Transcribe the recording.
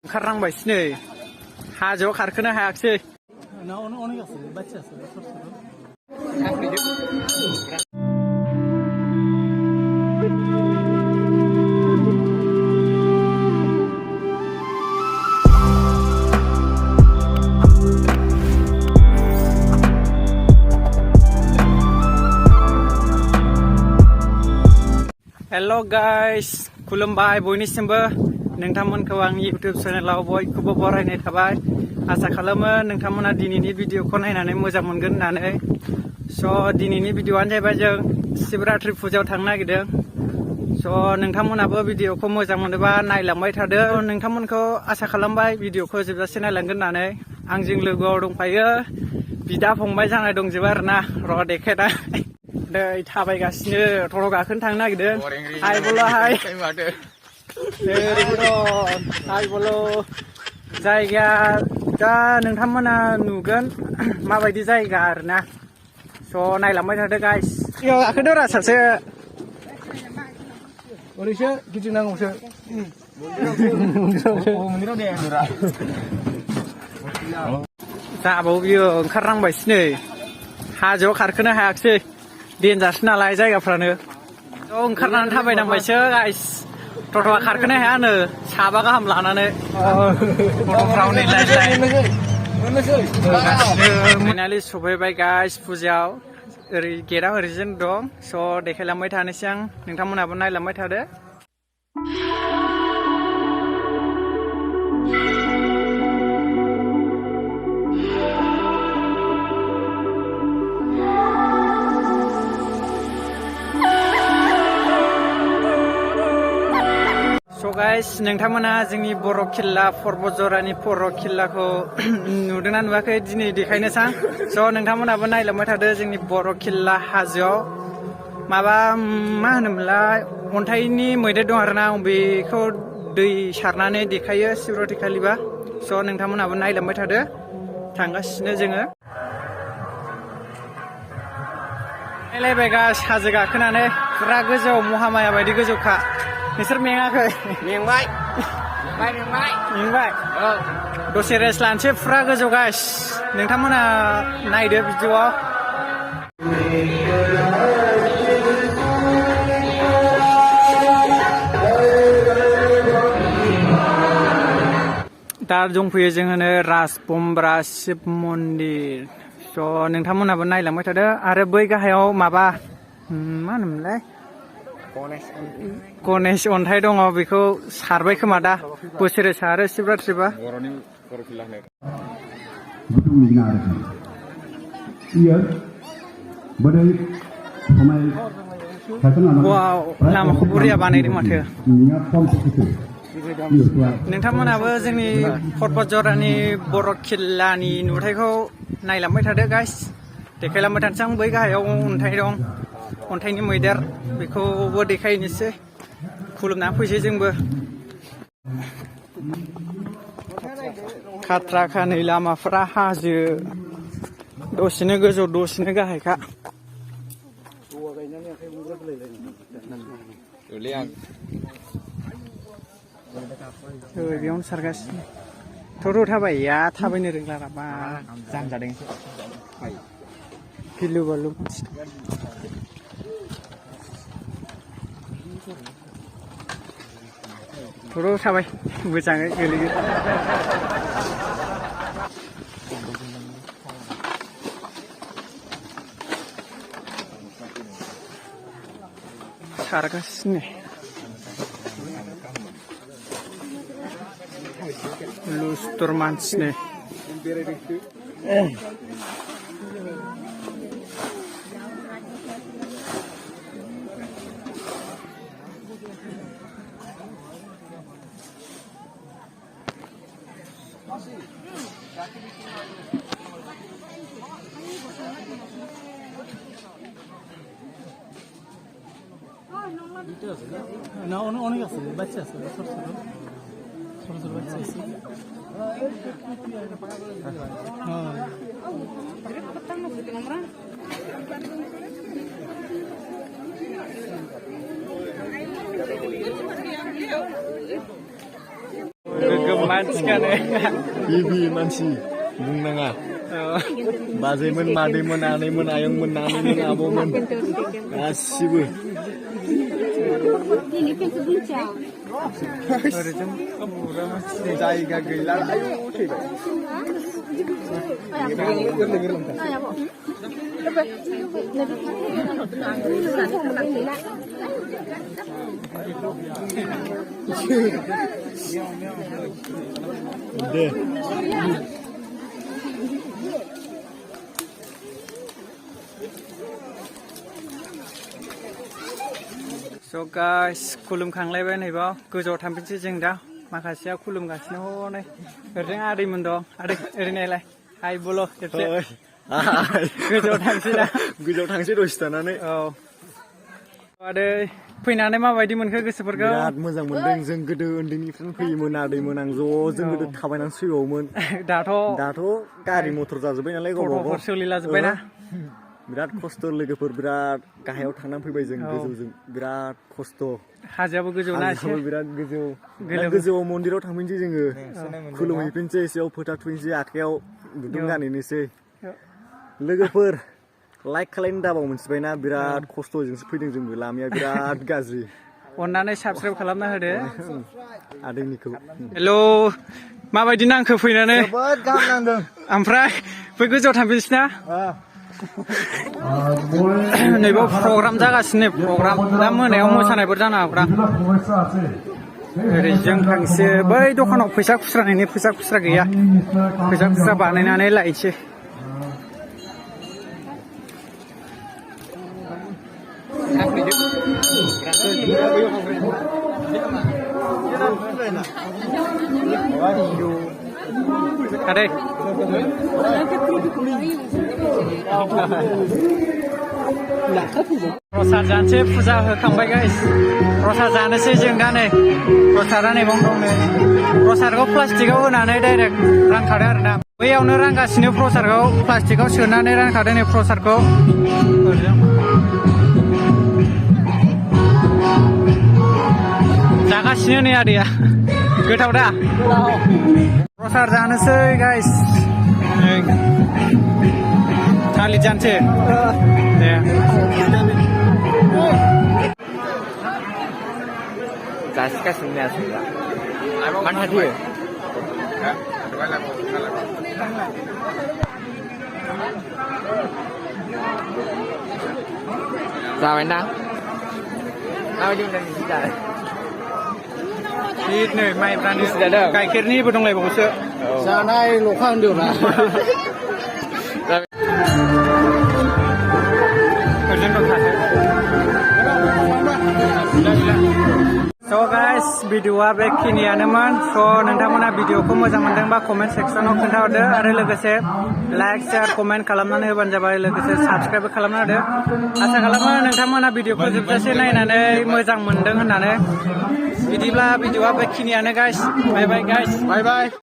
ओंखारनांबायसो नै हाजोआव खारखोनो हायाखिसै। हेल' गाइस खुलुमबाय बयनिसिमबो नोंथांमोनखौ आंनि इउटुब चेनेलाव बयखौबो बरायनाय थाबाय। आसा खालामो नोंथांमोना दिनैनि भिडिअखौ नायनानै मोजां मोनगोन होननानै। स' दिनैनि भिडिअआनो जाहैबाय जों शिवरात्रि फुजायाव थांनो नागिरदों। स' नोंथांमोनाबो भिडिअखौ मोजां मोनोबा नायलांबाय थादो। नोंथांमोनखौ आसा खालामबाय भिडिअखौ जोबजासे नायलांगोन होननानै। आंजों लोगोआव दंफायो बिदा फंबाय जानाय दंजोबो आरोना। र' देखायना दै थाबायगासिनो टट' गाखोनो थांनो नागिरदों। हाय बल' हाय ओरैबो दं हाय बल'। जायगाया दा नोंथांमोना नुगोन माबायदि जायगा आरोना। स' नायलांबाय थादो गाइस। इयाव गाखोदो रा सासे ओरैसो गिदिंनांगौसो जाबाव बियो ओंखारनांबायसो नै हाजोआव खारखोनो हायाखिसै देन्जारसो नालाय जायगाफ्रानो। ओंखारनानै थाबायनांबायसो गाइस। टट'आ खारखोनो हायानो साबा गाहाम लानानै टट'फ्राव फाइनालि सफैबाय गाइस फुजायाव। ओरै गेटआ ओरैजों दं। स' देखायलांबाय थानोसै आं, नोंथांमोनहाबो नायलांबाय थादो। स' गाइस नोंथांमोना जोंनि बर' किल्ला पर्बतझरानि बर' किल्लाखौ नुदोंना नुवाखै दिनै देखायनोसै आं। स' नोंथांमोनाबो नायलांबाय थादो जोंनि बर' किल्ला हाजोआव माबा मा होनोमोनलाय अन्थाइनि मैदेर दं आरोना। बेखौ दै सारनानै देखायो शिवरात्रि खालिबा। स' नोंथांमोनाबो नायलांबाय थादो। थांगासिनो जोङो नायलायबाय गाइस हाजो गाखोनानै फुरा गोजौ महामाया बायदि गोजौखा। नोंसोर मेङाखै? मेंबाय दसे रेस्ट लानोसै। फुरा गोजौ गाइस नोंथांमोना नायदो भिडिअआव। दा दंफैयो जोङो राजबमब्रा शिब मन्दिर। स' नोंथांमोनाबो नायलांबाय थादो। आरो बै गाहायाव माबा मा होनोमोनलाय गणेश अन्थाइ दङ। बेखौ सारबाय खोमा दा बोसोरे सारो शिवरात्रिबा। वाव लामाखौ बुरिया बानायदों माथो। नोंथांमोनाबो जोंनि पर्बतझरानि बर' किल्लानि नुथायखौ नायलांबाय थादो गाइस। देखायलांबाय थानोसै आं। बै गाहायाव अन्थाइ दं, अन्थाइनि मैदेर, बेखौबो देखायनोसै। खुलुमना फैसै जोंबो। खाथ्रा खानै लामाफ्रा हाजो दसेनो गोजौ दसेनो गाहायखा। बेयावनो सारगासिनो। थ' थाबाया थाबायनो रोंला राबा जामजादों गिलु बालु। थ' थाबाय मोजाङै गोलैयो। सारगासिनो लुस्थुर मानसिनो। না অনেক আছে বাচ্চা আছে ছোট ছোট ছোট ছোট বাচ্চা আছে। गोगोम मानसिखानो गिबि मानसि बुंनाङा बाजैमोन मादैमोन आनैमोन आयंमोन नानैमोन आब'मोन गासिबो जायगा गैला आयौ दे So guys, खुलुमखांलायबाय नैबाव गोजौआव थांफिनसै जों दा माखासेया खुलुमगासिनो हनै ओरैनो आदैमोन दं आदै ओरैनायलाय हाय बोलो खेबसे गोजौआव थांसै दा गोजौआव थांसै दसे थानानै औ आदै फैनानै माबायदि मोनखो गोसोफोरखौ बिराद मोजां मोनदों जों गोदो उन्दैनिफ्रायनो फैयोमोन आदैमोन आं ज' जों गोदो थाबायनानै फैबावोमोन दाथ' गारि मथर जाजोब्बाय नालाय गावबा गाव सोलिला जोब्बायना बिराद खस्थ' लोगोफोर बिराद गाहायाव थांनानै फैबाय जों गोजौजों बिराद खस्थ' हाजोआबो गोजौ ना एसे बिराद गोजौ गोजौआव मन्दिराव थांफिनसै जोङो खुलुमहैफिनसै एसेयाव फोथा थुहैनोसै आखायाव गुदुं गानहैनोसै लोगोफोर लाइक खालायनो दाबाव मोनथिबायना बिराद खस्थ'जोंसो फैदों जोंबो लामाया बिराद गाज्रि अननानै साबसक्राइब खालामना होदो आदैनिखौ हेल' माबायदि नांखो फैनानै जोबोद गाहाम नांदों ओमफ्राय बै गोजौआव थांफिनसै ना नैबाव प्रग्राम जागासिनो प्रग्राम दा मोनायाव मोसानायफोर जानो हागौदां ओरै जों थांसै बै दखानाव फैसा खुस्रानि फैसा खुस्रा गैया फैसा खुस्रा बानायनानै लायसै आदै प्रसाद जानोसै फुजा होखांबाय गाइस प्रसाद जानोसै जों दा नै प्रसादा नै बावनो दं नै प्रसादखौ प्लास्टिकआव होनानै डाइरेक्ट रानखादों आरोना बैयावनो रानगासिनो प्रसादखौ प्लास्टिकआव सोनानै रानखादों नै प्रसादखौ जागासिनो नै आदैया गोथाव दा प्रसाद जानोसै गाइस थालिर जानोसै दे जासिगासिनो आसि मान हाथि जाबायना माबायदि मोनदों नोंसोर जानाय नै माइब्रानि गाइखेरनिबो दंलायबावोसो जानाय लखा होनदों ना So guys, भिडिअआ बेखिनियानोमोन स' नोंथांमोना भिडिअखौ मोजां मोनदोंबा कमेन्ट सेक्सनाव खोन्थाहरदो आरो लोगोसे लाइक शेयार कमेन्ट खालामनानै होबानो जाबाय लोगोसे साबस्क्राइबबो खालामना होदो आसा खालामो नोंथांमोना भिडिअखौ जोबजासे नायनानै मोजां मोनदों होननानै बिदिब्ला भिडिअआ बेखिनियानो गाइस बाय बाय गाइस बाय बाय